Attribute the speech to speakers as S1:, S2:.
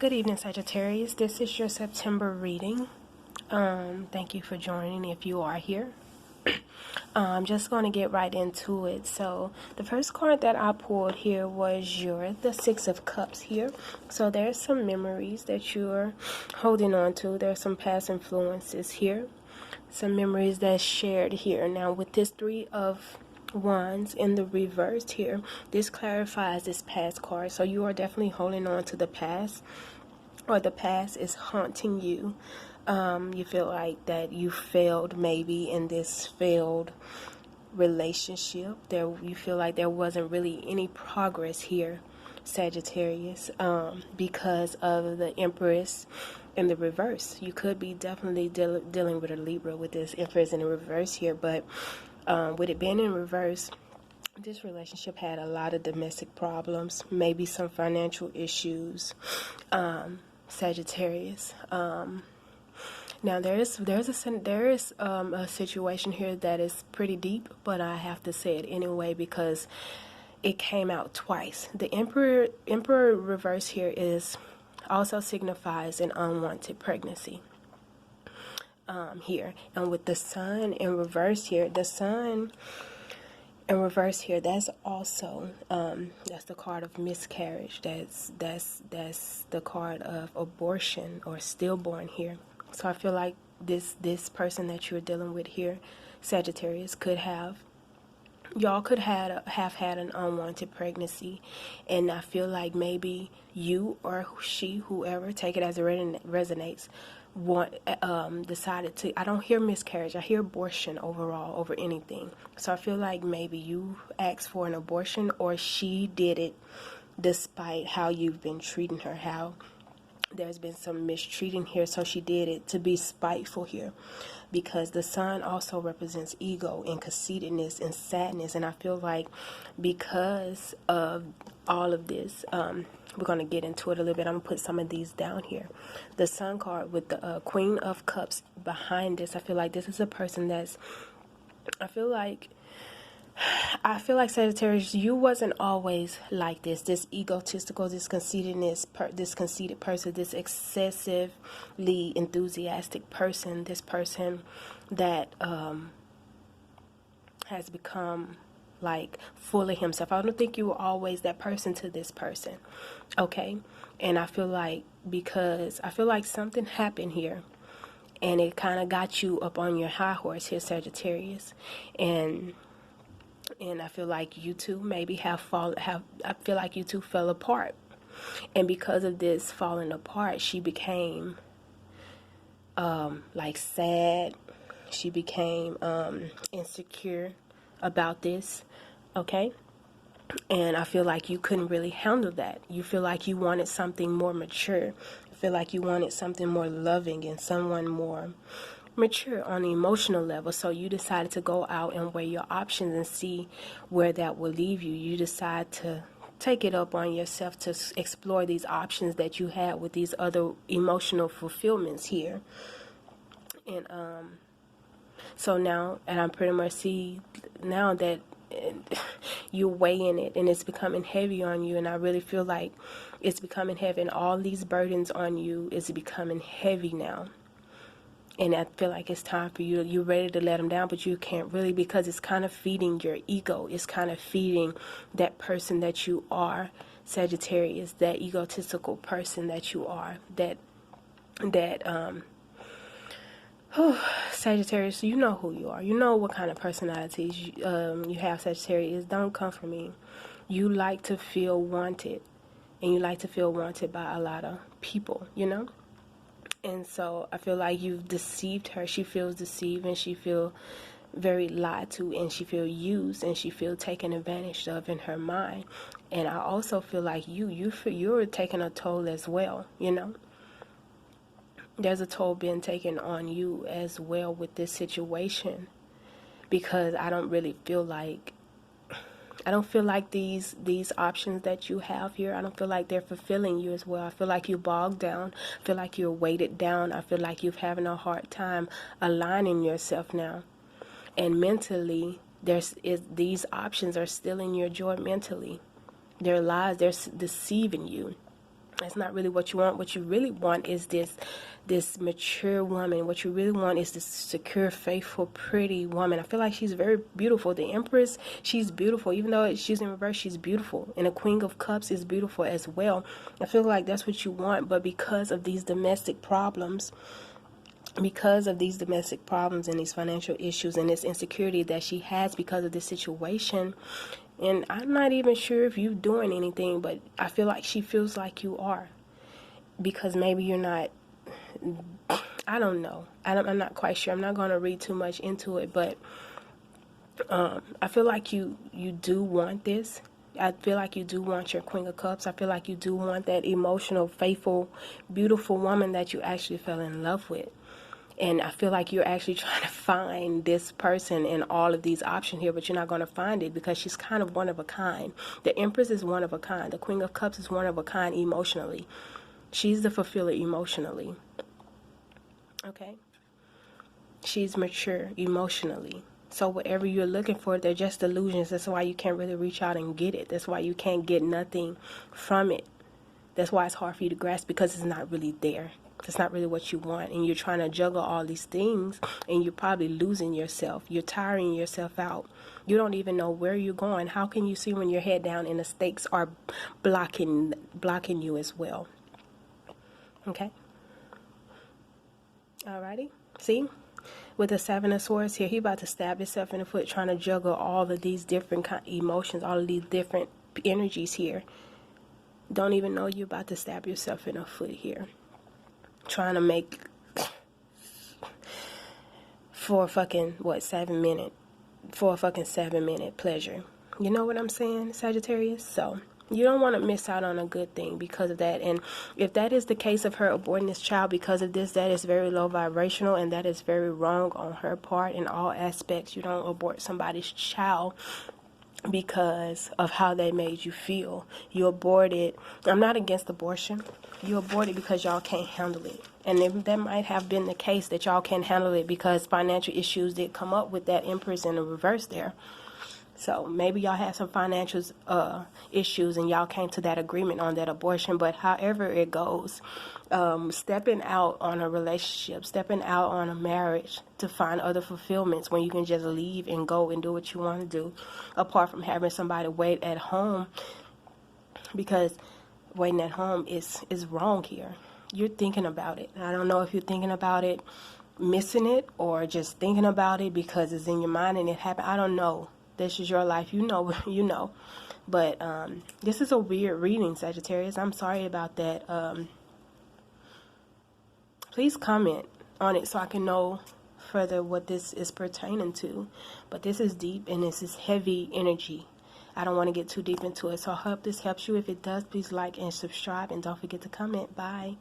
S1: Good evening, Sagittarius. This is your September reading. Thank you for joining if you are here. I'm just going to get right into it. So the first card that I pulled here was the Six of Cups here. So there's some memories that you're holding on to. There's some past influences here. Some memories that's shared here. Now with this Three of Wands in the reverse here, this clarifies this past card. So you are definitely holding on to the past, or the past is haunting you. You feel like that you failed maybe in this failed relationship. You feel like there wasn't really any progress here, Sagittarius, because of the Empress in the reverse. You could be definitely dealing with a Libra with this Empress in the reverse here, but with it being in reverse, this relationship had a lot of domestic problems, maybe some financial issues, Sagittarius. Now there is a situation here that is pretty deep, but I have to say it anyway because it came out twice. The Emperor reverse here also signifies an unwanted pregnancy. Here, and with the Sun in reverse here, that's also that's the card of miscarriage. That's the card of abortion or stillborn here. So I feel like this person that you're dealing with here, Sagittarius, y'all could have had an unwanted pregnancy, and I feel like maybe you or she, whoever, take it as it resonates, decided to. I don't hear miscarriage, I hear abortion overall over anything. So I feel like maybe you asked for an abortion, or she did it despite how you've been treating her, how there's been some mistreating here, so she did it to be spiteful here, because the Sun also represents ego and conceitedness and sadness. And I feel like because of all of this, we're going to get into it a little bit. I'm going to put some of these down here. The Sun card with the Queen of Cups behind this, I feel like this is a person I feel like Sagittarius, you wasn't always like this egotistical, this conceitedness, this conceited person, this excessively enthusiastic person, this person that has become like full of himself. I don't think you were always that person to this person, okay? And I feel like something happened here, and it kind of got you up on your high horse here, Sagittarius, and I feel like you two maybe I feel like you two fell apart. And because of this falling apart, she became like sad. She became insecure about this, okay? And I feel like you couldn't really handle that. You feel like you wanted something more mature. I feel like you wanted something more loving and someone more mature on the emotional level. So you decided to go out and weigh your options and see where that will leave you. You decide to take it up on yourself to explore these options that you had with these other emotional fulfillments here. And so now, and I pretty much see now that you're weighing it and it's becoming heavy on you, and I really feel like it's becoming heavy, and all these burdens on you is becoming heavy now. And I feel like it's time for you. You're ready to let them down, but you can't really, because it's kind of feeding your ego. It's kind of feeding that person that you are, Sagittarius, that egotistical person that you are. Sagittarius, you know who you are. You know what kind of personalities you have, Sagittarius. Don't come for me. You like to feel wanted, and you like to feel wanted by a lot of people, you know? And so I feel like you've deceived her. She feels deceived, and she feels very lied to, and she feels used, and she feels taken advantage of in her mind. And I also feel like you're taking a toll as well, you know. There's a toll being taken on you as well with this situation, because I don't feel like these options that you have here, I don't feel like they're fulfilling you as well. I feel like you're bogged down. I feel like you're weighted down. I feel like you're having a hard time aligning yourself now. And mentally, these options are stealing your joy mentally. They're lies. They're deceiving you. That's not really what you want. What you really want is this mature woman. What you really want is this secure, faithful, pretty woman. I feel like she's very beautiful. The Empress, she's beautiful. Even though she's in reverse, she's beautiful. And the Queen of Cups is beautiful as well. I feel like that's what you want. But because of these domestic problems, and these financial issues and this insecurity that she has because of this situation, and I'm not even sure if you're doing anything, but I feel like she feels like you are, because maybe you're not. I don't know. I'm not quite sure. I'm not going to read too much into it, but I feel like you do want this. I feel like you do want your Queen of Cups. I feel like you do want that emotional, faithful, beautiful woman that you actually fell in love with. And I feel like you're actually trying to find this person in all of these options here, but you're not going to find it because she's kind of one of a kind. The Empress is one of a kind. The Queen of Cups is one of a kind emotionally. She's the fulfiller emotionally. Okay? She's mature emotionally. So whatever you're looking for, they're just illusions. That's why you can't really reach out and get it. That's why you can't get nothing from it. That's why it's hard for you to grasp, because it's not really there. It's not really what you want, and you're trying to juggle all these things, and you're probably losing yourself. You're tiring yourself out. You don't even know where you're going. How can you see when you're head down and the stakes are blocking you as well? Okay? Alrighty? See? With the Seven of Swords here, he about to stab himself in the foot trying to juggle all of these different emotions, all of these different energies here. Don't even know you're about to stab yourself in the foot here. Trying to make for a fucking 7 minute pleasure. You know what I'm saying, Sagittarius? So you don't want to miss out on a good thing because of that. And if that is the case of her aborting this child because of this, that is very low vibrational, and that is very wrong on her part in all aspects. You don't abort somebody's child because of how they made you feel. You aborted. I'm not against abortion. You aborted because y'all can't handle it. And that might have been the case that y'all can't handle it because financial issues did come up with that Empress in the reverse there. So maybe y'all had some financial issues and y'all came to that agreement on that abortion. But however it goes, stepping out on a relationship, stepping out on a marriage to find other fulfillments when you can just leave and go and do what you want to do, apart from having somebody wait at home, because waiting at home is wrong here. You're thinking about it. I don't know if you're thinking about it, missing it, or just thinking about it because it's in your mind and it happened. I don't know. This is your life. You know, you know. But this is a weird reading, Sagittarius. I'm sorry about that. Please comment on it so I can know further what this is pertaining to. But this is deep and this is heavy energy. I don't want to get too deep into it. So I hope this helps you. If it does, please like and subscribe. And don't forget to comment. Bye.